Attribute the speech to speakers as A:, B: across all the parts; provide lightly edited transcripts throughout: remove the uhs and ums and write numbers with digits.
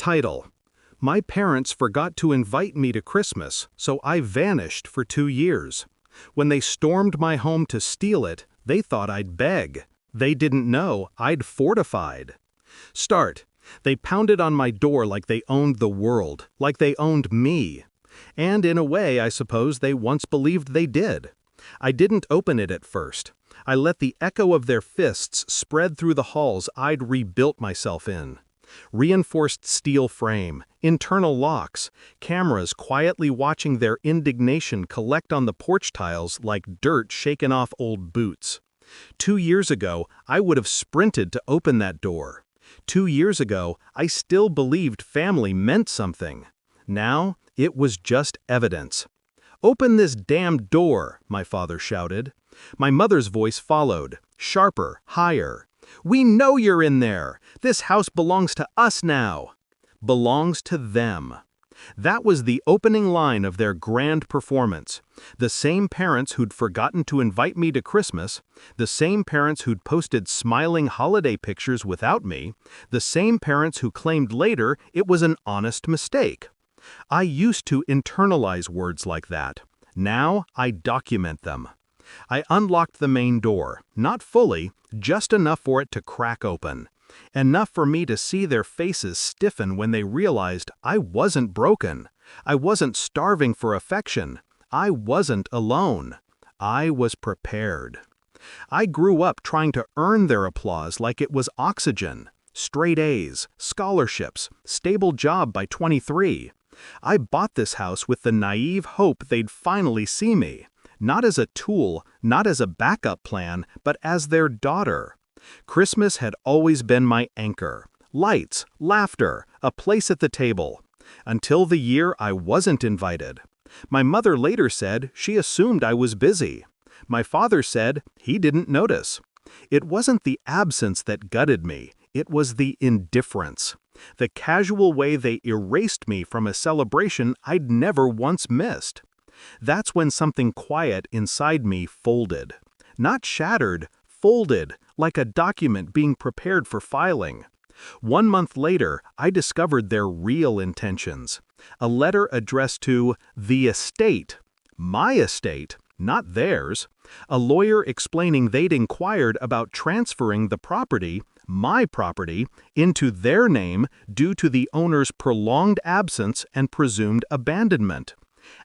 A: Title: My parents forgot to invite me to Christmas, so I vanished for 2 years. When they stormed my home to steal it, they thought I'd beg. They didn't know I'd fortified. Start: They pounded on my door like they owned the world, like they owned me. And in a way, I suppose they once believed they did. I didn't open it at first. I let the echo of their fists spread through the halls I'd rebuilt myself in. Reinforced steel frame, internal locks, cameras quietly watching their indignation collect on the porch tiles like dirt shaken off old boots. 2 years ago, I would have sprinted to open that door. 2 years ago, I still believed family meant something. Now, it was just evidence. "Open this damned door," my father shouted. My mother's voice followed, sharper, higher. "We know you're in there. This house belongs to us now." Belongs to them. That was the opening line of their grand performance. The same parents who'd forgotten to invite me to Christmas, the same parents who'd posted smiling holiday pictures without me, the same parents who claimed later it was an honest mistake. I used to internalize words like that. Now I document them. I unlocked the main door, not fully, just enough for it to crack open. Enough for me to see their faces stiffen when they realized I wasn't broken. I wasn't starving for affection. I wasn't alone. I was prepared. I grew up trying to earn their applause like it was oxygen. Straight A's, scholarships, stable job by 23. I bought this house with the naive hope they'd finally see me. Not as a tool, not as a backup plan, but as their daughter. Christmas had always been my anchor. Lights, laughter, a place at the table. Until the year I wasn't invited. My mother later said she assumed I was busy. My father said he didn't notice. It wasn't the absence that gutted me, it was the indifference. The casual way they erased me from a celebration I'd never once missed. That's when something quiet inside me folded. Not shattered, folded, like a document being prepared for filing. 1 month later, I discovered their real intentions. A letter addressed to the estate. My estate, not theirs. A lawyer explaining they'd inquired about transferring the property, my property, into their name due to the owner's prolonged absence and presumed abandonment.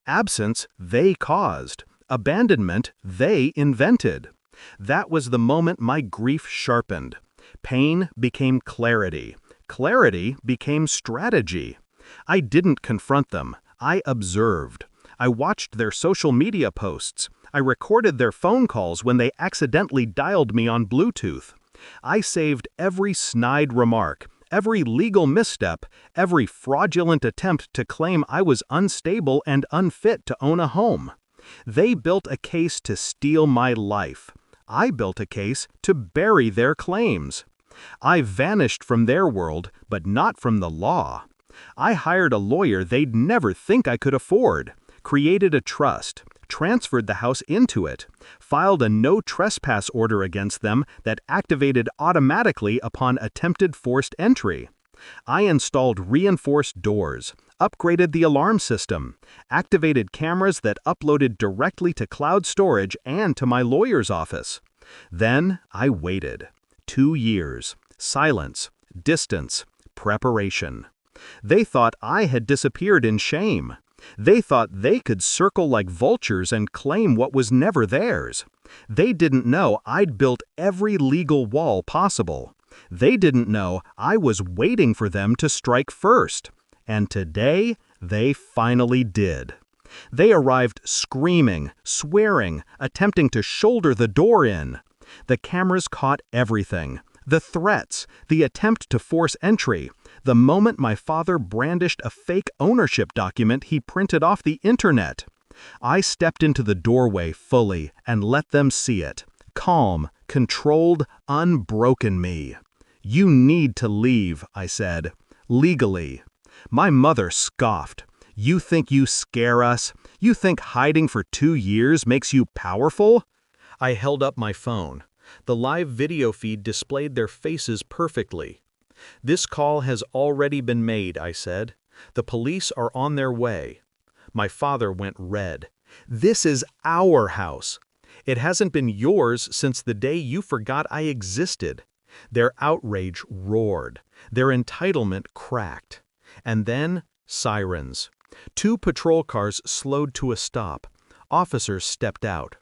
A: Absence they caused. Abandonment they invented. That was the moment my grief sharpened. Pain became clarity. Clarity became strategy. I didn't confront them. I observed. I watched their social media posts. I recorded their phone calls when they accidentally dialed me on Bluetooth. I saved every snide remark, every legal misstep, every fraudulent attempt to claim I was unstable and unfit to own a home. They built a case to steal my life. I built a case to bury their claims. I vanished from their world, but not from the law. I hired a lawyer they'd never think I could afford, created a trust, transferred the house into it, filed a no trespass order against them that activated automatically upon attempted forced entry. I installed reinforced doors, upgraded the alarm system, activated cameras that uploaded directly to cloud storage and to my lawyer's office. Then I waited. 2 years. Silence, distance, preparation. They thought I had disappeared in shame. They thought they could circle like vultures and claim what was never theirs. They didn't know I'd built every legal wall possible. They didn't know I was waiting for them to strike first. And today, they finally did. They arrived screaming, swearing, attempting to shoulder the door in. The cameras caught everything. The threats, the attempt to force entry, the moment my father brandished a fake ownership document he printed off the internet. I stepped into the doorway fully and let them see it. Calm, controlled, unbroken me. "You need to leave," I said. "Legally." My mother scoffed. "You think you scare us? You think hiding for 2 years makes you powerful?" I held up my phone. The live video feed displayed their faces perfectly. "This call has already been made," I said. "The police are on their way." My father went red. "This is our house. It hasn't been yours since the day you forgot I existed." Their outrage roared. Their entitlement cracked. And then, sirens. 2 patrol cars slowed to a stop. Officers stepped out.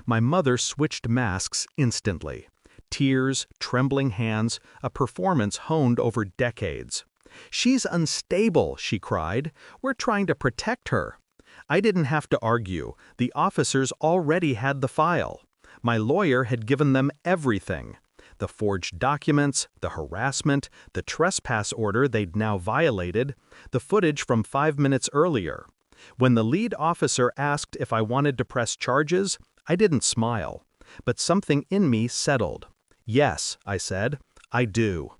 A: My mother switched masks instantly. Tears, trembling hands, a performance honed over decades. "She's unstable," she cried. "We're trying to protect her." I didn't have to argue. The officers already had the file. My lawyer had given them everything. The forged documents, the harassment, the trespass order they'd now violated, the footage from 5 minutes earlier. When the lead officer asked if I wanted to press charges, I didn't smile. But something in me settled. "Yes," I said, "I do."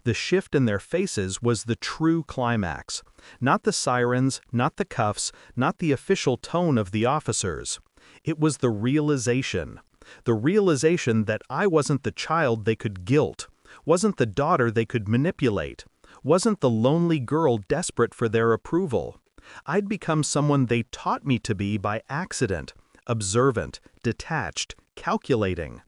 A: The shift in their faces was the true climax. Not the sirens, not the cuffs, not the official tone of the officers. It was the realization. The realization that I wasn't the child they could guilt, wasn't the daughter they could manipulate, wasn't the lonely girl desperate for their approval. I'd become someone they taught me to be by accident, observant, detached, calculating.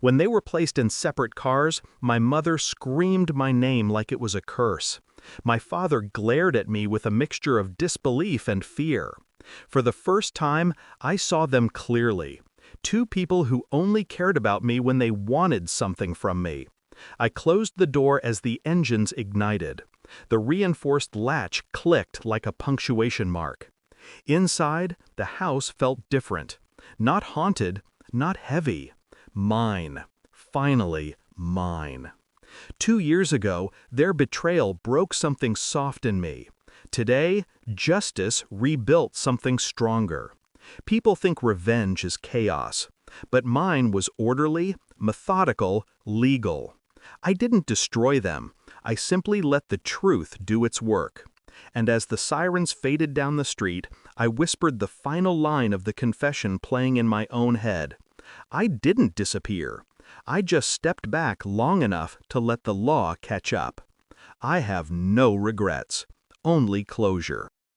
A: When they were placed in separate cars, my mother screamed my name like it was a curse. My father glared at me with a mixture of disbelief and fear. For the first time, I saw them clearly. 2 people who only cared about me when they wanted something from me. I closed the door as the engines ignited. The reinforced latch clicked like a punctuation mark. Inside, the house felt different. Not haunted, not heavy. Mine. Finally, mine. 2 years ago, their betrayal broke something soft in me. Today, justice rebuilt something stronger. People think revenge is chaos, but mine was orderly, methodical, legal. I didn't destroy them. I simply let the truth do its work. And as the sirens faded down the street, I whispered the final line of the confession playing in my own head. I didn't disappear. I just stepped back long enough to let the law catch up. I have no regrets, only closure.